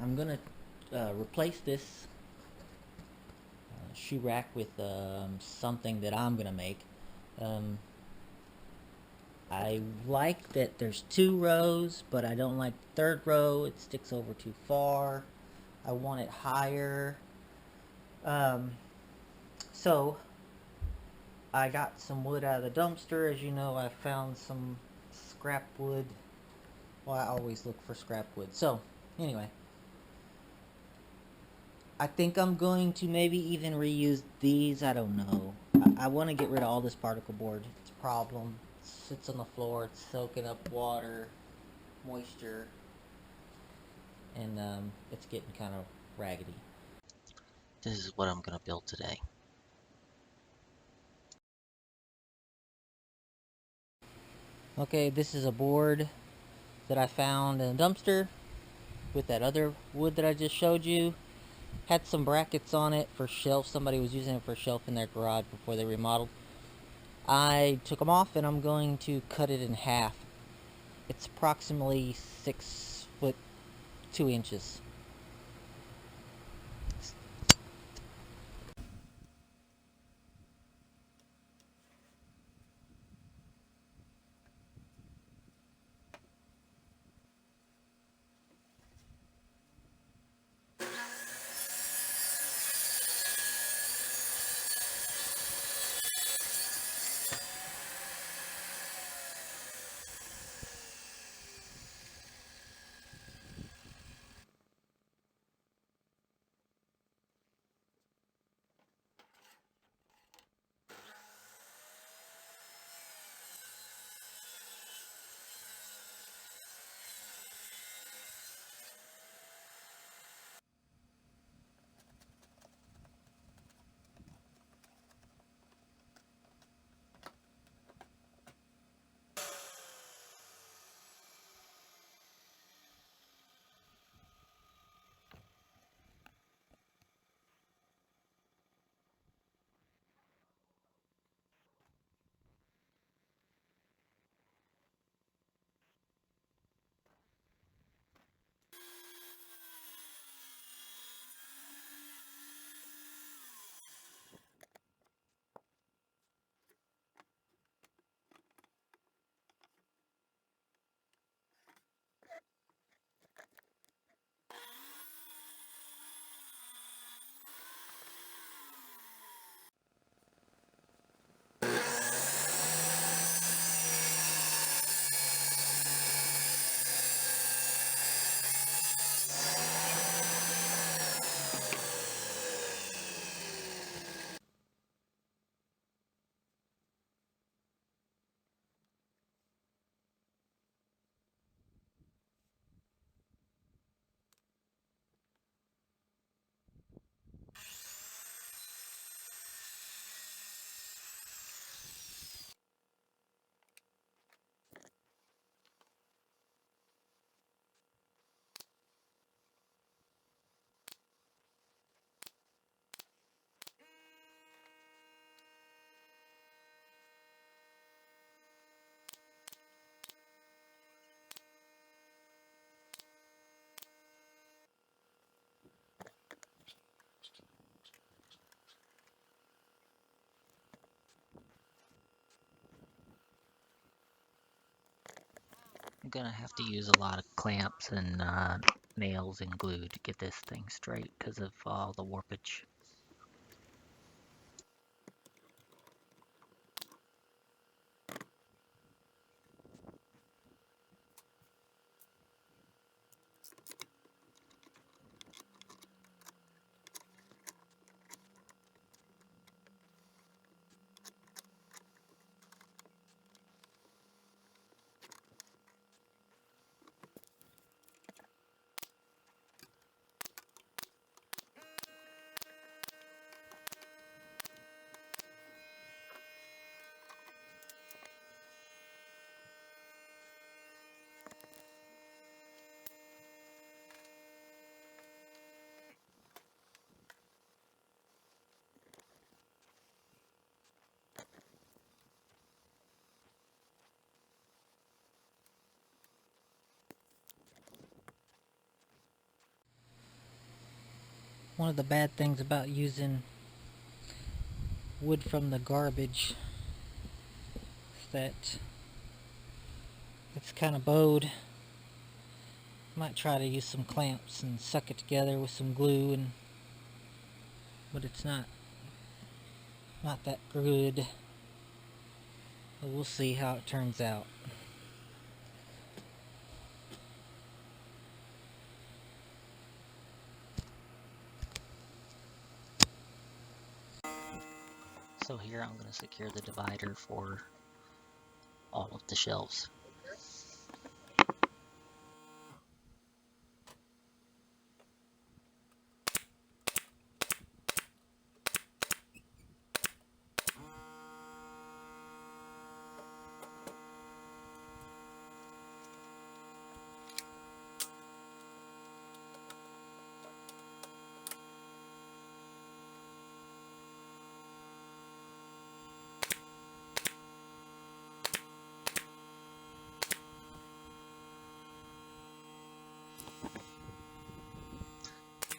I'm gonna replace this shoe rack with something that I'm gonna make. Um, I like that there's 2 rows, but I don't like the third row. It sticks over too far. I want it higher. So I got some wood out of the dumpster. As you know, I found some scrap wood. Well, I always look for scrap wood. So anyway, I think I'm going to maybe even reuse these. I don't know. I want to get rid of all this particle board. It's a problem. It sits on the floor. It's soaking up water, moisture, and it's getting kind of raggedy. This is what I'm gonna build today. Okay, this is a board that I found in a dumpster with that other wood that I just showed you. Had some brackets on it for shelves. Somebody was using it for a shelf in their garage before they remodeled. I took them off and I'm going to cut it in half. It's approximately 6 foot 2 inches. I'm gonna have to use a lot of clamps and nails and glue to get this thing straight because of all the warpage. One of the bad things about using wood from the garbage is that it's kind of bowed. Might try to use some clamps and suck it together with some glue, but it's not that good. But we'll see how it turns out. So here I'm going to secure the divider for all of the shelves.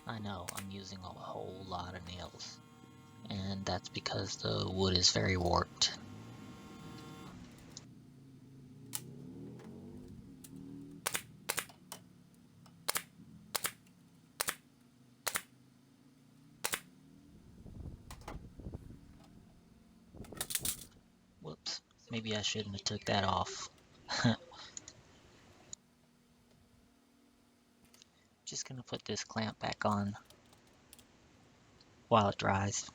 I know I'm using a whole lot of nails, and that's because the wood is very warped. Whoops, maybe I shouldn't have took that off. Just gonna put this clamp back on while it dries.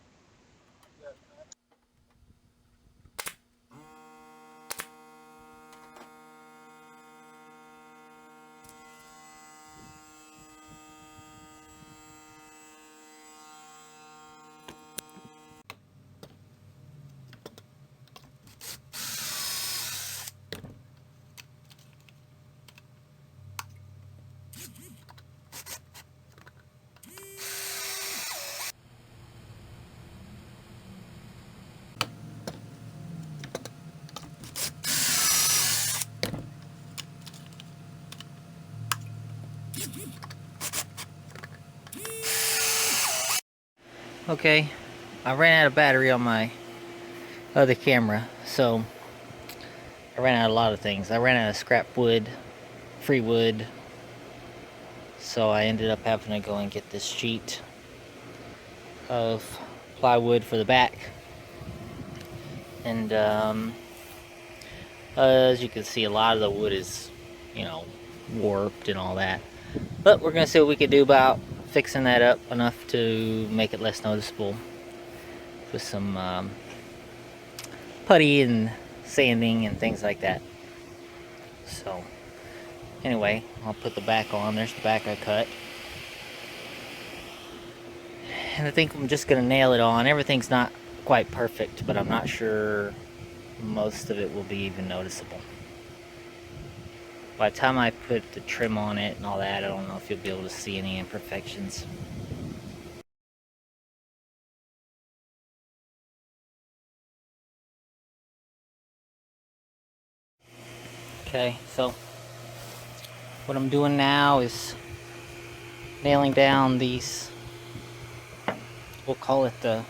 Okay, I ran out of battery on my other camera, so I ran out of a lot of things. I ran out of scrap wood, free wood, so I ended up having to go and get this sheet of plywood for the back. And as you can see, a lot of the wood is, warped and all that. But we're gonna see what we can do about fixing that up enough to make it less noticeable with some putty and sanding and things like that. So anyway, I'll put the back on. There's the back I cut, and I think I'm just gonna nail it on. Everything's not quite perfect, but I'm not sure most of it will be even noticeable. By the time I put the trim on it and all that, I don't know if you'll be able to see any imperfections. Okay, so what I'm doing now is nailing down these, we'll call it the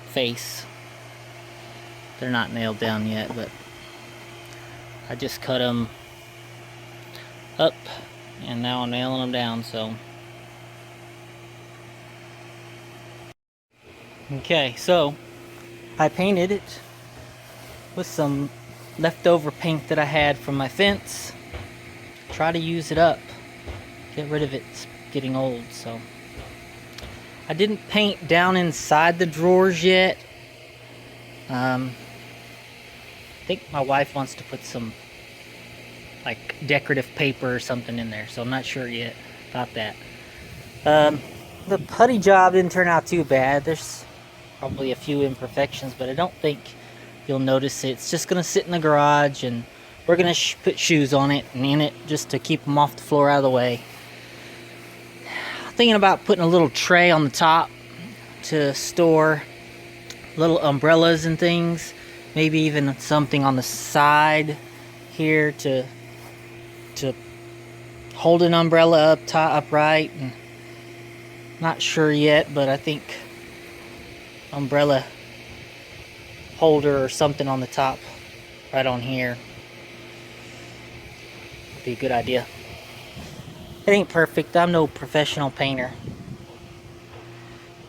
face. They're not nailed down yet, but I just cut them up and now I'm nailing them down. So okay, so I painted it with some leftover paint that I had from my fence. Try to use it up, get rid of it, it's getting old. So I didn't paint down inside the drawers yet. I think my wife wants to put some like decorative paper or something in there, so I'm not sure yet about that. The putty job didn't turn out too bad. There's probably a few imperfections, but I don't think you'll notice it. It's just gonna sit in the garage, and we're gonna put shoes on it and in it just to keep them off the floor, out of the way. Thinking about putting a little tray on the top to store little umbrellas and things. Maybe even something on the side here to hold an umbrella up top, upright, and Not sure yet, but I think umbrella holder or something on the top, right on here, would be a good idea. It ain't perfect. I'm no professional painter,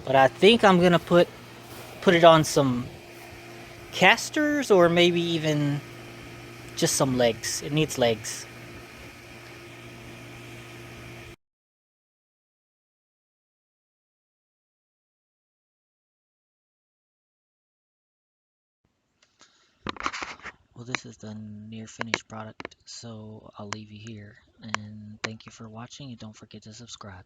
but I think I'm gonna put it on some casters, or maybe even just some legs. It needs legs. Well, this is the near finished product, so I'll leave you here. And thank you for watching, and don't forget to subscribe.